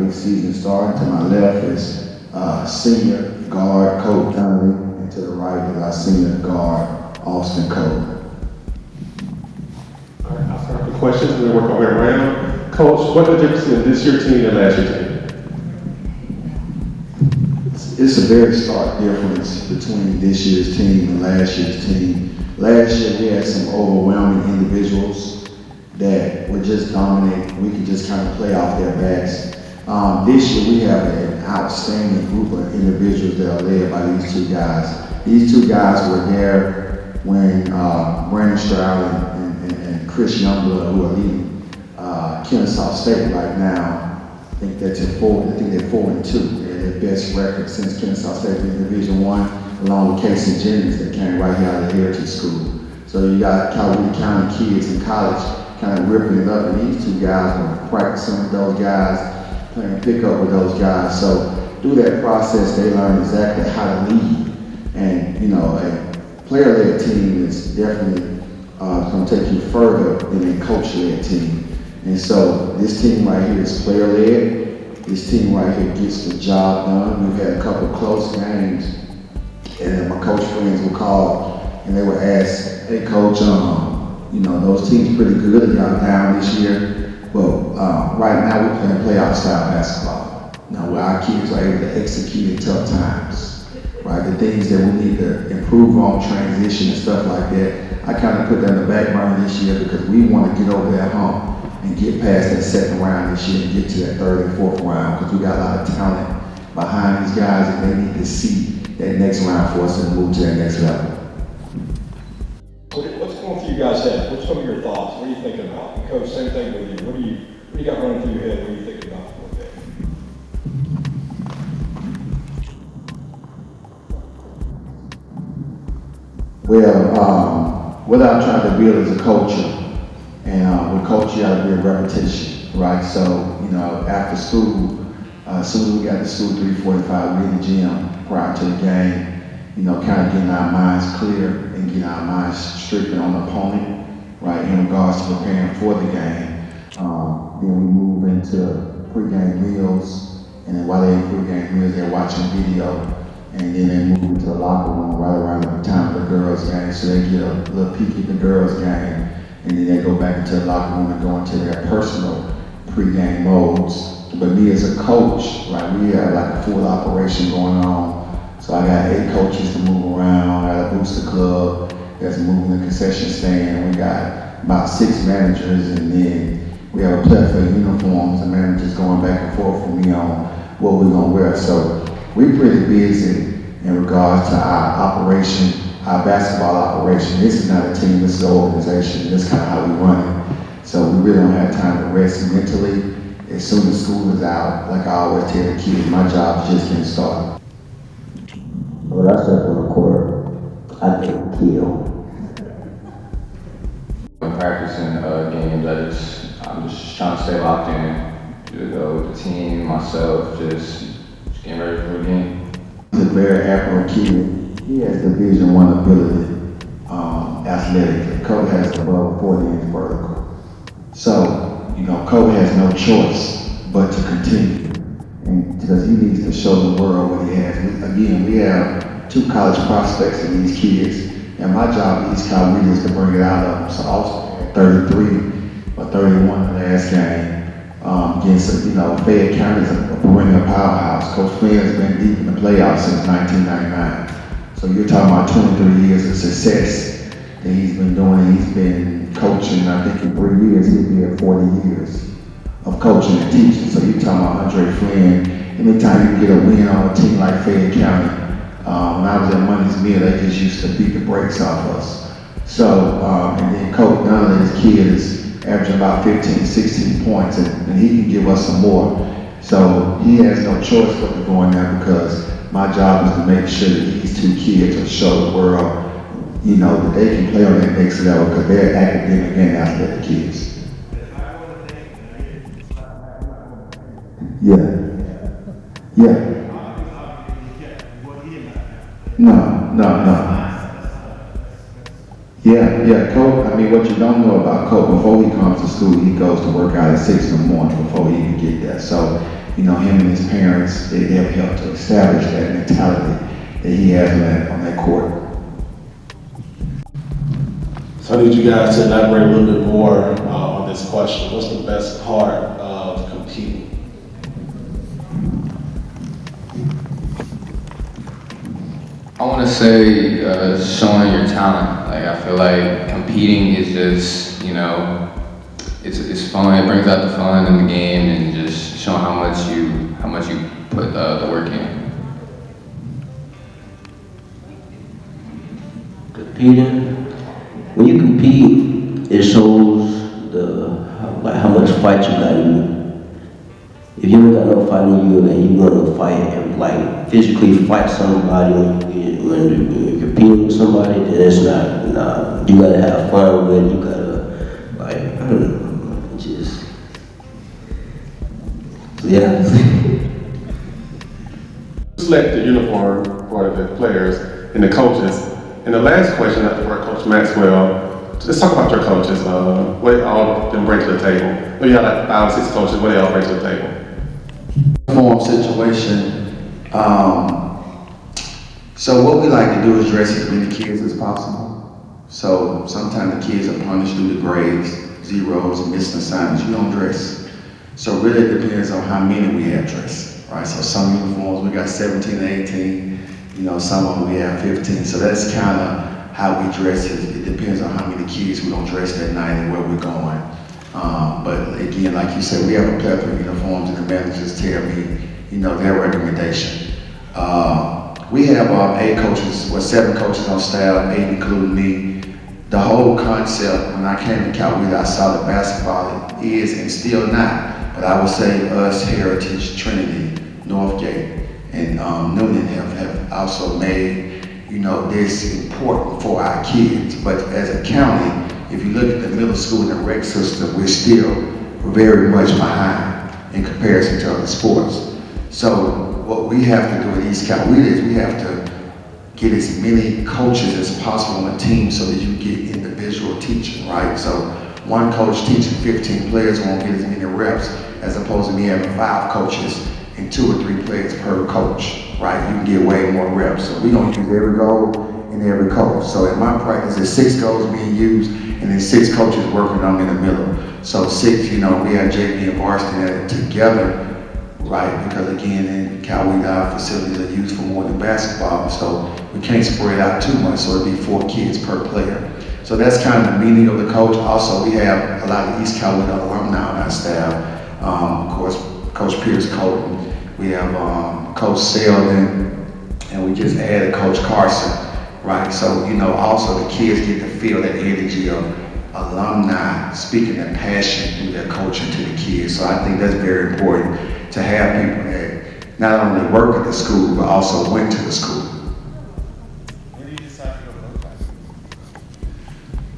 new season starting. To my left is senior guard Coach Donnelly, and to the right is our senior guard Austin Cole. All right, I'll start with questions and then work our way around. Coach, what is the difference in this year's team and last year's team? It's a very stark difference between this year's team and last year's team. Last year we had some overwhelming individuals that were just dominant. We could just kind of play off their backs. This year we have an outstanding group of individuals that are led by these two guys. These two guys were there when Brandon Stroud and Chris Youngblood, who are leading Kennesaw State right now. I think they're 4-2. Their best record since Kennesaw State in Division I, along with Casey Jennings that came right here out of Heritage School. So you got Coweta County kids in college kind of ripping it up, and these two guys were practicing with those guys, playing pickup with those guys. So through that process, they learned exactly how to lead. And you know, a player-led team is definitely going to take you further than a coach-led team. And so this team right here is player-led. This team right here gets the job done. We've had a couple of close games, and my coach friends will call and they would ask, "Hey, coach, you know those teams pretty good. Y'all down this year, but right now we're playing playoff style basketball. Now where our kids are able to execute in tough times, right? The things that we need to improve on, transition and stuff like that. I kind of put that in the back burner this year because we want to get over that hump and get past that second round this year and get to that third and fourth round because we got a lot of talent behind these guys and they need to see that next round for us to move to that next level." What's going through you guys' head? What's some of your thoughts? What are you thinking about? And Coach, same thing with you. What do you got running through your head? What are you thinking about for a bit? Well, what I'm trying to build is a culture. And with coach, you got to build repetition, right? So, you know, after school, as soon as we got to school, 3:45, we in the gym prior to the game, you know, kind of getting our minds clear and getting our minds strictly on the opponent, right, in regards to preparing for the game. Then we move into pregame meals, and then while they're in pregame meals, they're watching video, and then they move into the locker room right around the time of the girls' game, so they get a little peek at the girls' game. And then they go back into the locker room and go into their personal pregame modes. But me as a coach, right, we have like a full operation going on. So I got 8 coaches to move around. I got a booster club that's moving the concession stand. We got about 6 managers, and then we have a plethora of uniforms. The managers going back and forth with me on what we're gonna wear. So we're pretty busy in regards to our operation. Our basketball operation. This is not a team, this is an organization. This is kind of how we run it. So we really don't have time to rest mentally. As soon as school is out, like I always tell the kids, my job is just getting started. When I step on the court, I get killed. When practicing games, I'm just trying to stay locked in. You know, with the team, myself, just getting ready for the game. He's a very admirable kid. He has Division I ability athletically. Kobe has above 40-inch vertical. So, you know, Kobe has no choice but to continue. And because he needs to show the world what he has. We have 2 college prospects in these kids. And my job at East Cal is to bring it out of them. So also at 33 or 31 the last game. Against, you know, Fayette County is a perennial powerhouse. Coach Flynn has been deep in the playoffs since 1999. So you're talking about 23 years of success that he's been doing. He's been coaching, I think in 3 years, he'll be at 40 years of coaching and teaching. So you're talking about Andre Flynn. Anytime you get a win on a team like Fayette County, when I was at Money's Mill, they just used to beat the brakes off us. So, and then Coach Donnelly, his kid is averaging about 15, 16 points, and he can give us some more. So he has no choice but to go in there because my job is to make sure that these 2 kids will show the world, you know, that they can play on that next level because they're academic and athletic kids. Yeah. No. Yeah, Coach, I mean, what you don't know about Coach, before he comes to school, he goes to work out at 6 in the morning before he even get there. So him and his parents, they have helped to establish that mentality that he has on that court. So I need you guys to elaborate a little bit more on this question. What's the best part of competing? I want to say showing your talent. Like, I feel like competing is just, it's fun. It brings out the fun in the game and just showing how much you put the work in. Competing, when you compete, it shows how much fight you got in you. If you don't got no fight in you and you want to fight and like physically fight somebody when you're competing with somebody, then it's not. You gotta have fun with it. You gotta I don't know, just yeah. Select the uniform for the players and the coaches. And the last question for Coach Maxwell, let's talk about your coaches. What all of them bring to the table? You have like 5 or 6 coaches, what they all bring to the table? Uniform situation. So what we like to do is dress as many kids as possible. So sometimes the kids are punished due to grades, zeros, and missing assignments. You don't dress. So really it depends on how many we have dressed, right? So some uniforms we got 17 to 18. Some of them we have 15. So that's kind of how we dress. It depends on how many kids we don't dress that night and where we're going. But again, like you said, we have a plethora of uniforms and the managers tell me, their recommendation. We have 7 coaches on staff, 8 including me. The whole concept, when I came to Coweta, I saw that basketball is and still not, but I would say us, Heritage, Trinity, Northgate, and Noonan have also made, this important for our kids. But as a county, if you look at the middle school and the rec system, we're still very much behind in comparison to other sports. So what we have to do at East Coweta is we have to get as many coaches as possible on the team so that you get individual teaching, right? So one coach teaching 15 players won't get as many reps as opposed to me having 5 coaches and 2 or 3 players per coach, right? You can get way more reps. So we don't use every goal and every coach. So in my practice, there's 6 goals being used and then 6 coaches working on in the middle. So 6, we have JV and varsity at it together, right? Because again, in Coweta, our facilities are used for more than basketball, so we can't spread out too much, so it'd be 4 kids per player. So that's kind of the meaning of the coach. Also, we have a lot of East Coweta alumni on our staff. Of course, Coach Pierce Colton. We have Coach Selden, and we just added Coach Carson, right? So, also the kids get to feel that energy of alumni speaking their passion through their coaching to the kids. So I think that's very important to have people that not only work at the school, but also went to the school. When do you decide to go to those classes?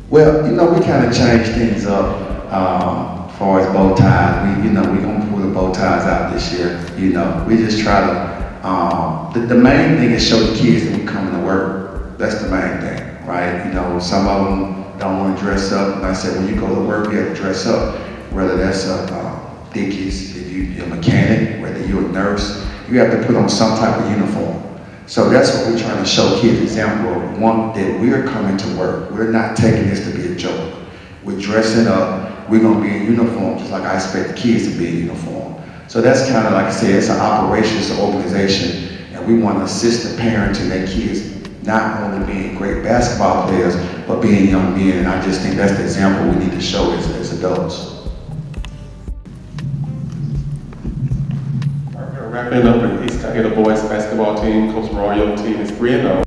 Well, we kind of changed things up as far as bow ties. We gonna pull the bow ties out this year. We just try to, the main thing is show the kids that we coming to work. That's the main thing, right? Some of them don't want to dress up. And I said, when you go to work, you have to dress up. Whether that's Dickies, if you're a mechanic, whether you're a nurse, you have to put on some type of uniform. So that's what we're trying to show kids, example of one, that we're coming to work. We're not taking this to be a joke. We're dressing up, we're gonna be in uniform, just like I expect the kids to be in uniform. So that's kind of, like I said, it's an operations organization, and we want to assist the parents and their kids not only being great basketball players, but being young men, and I just think that's the example we need to show as adults. Wrapping up, the East Coweta boys basketball team, Coach Royal team is 3-0.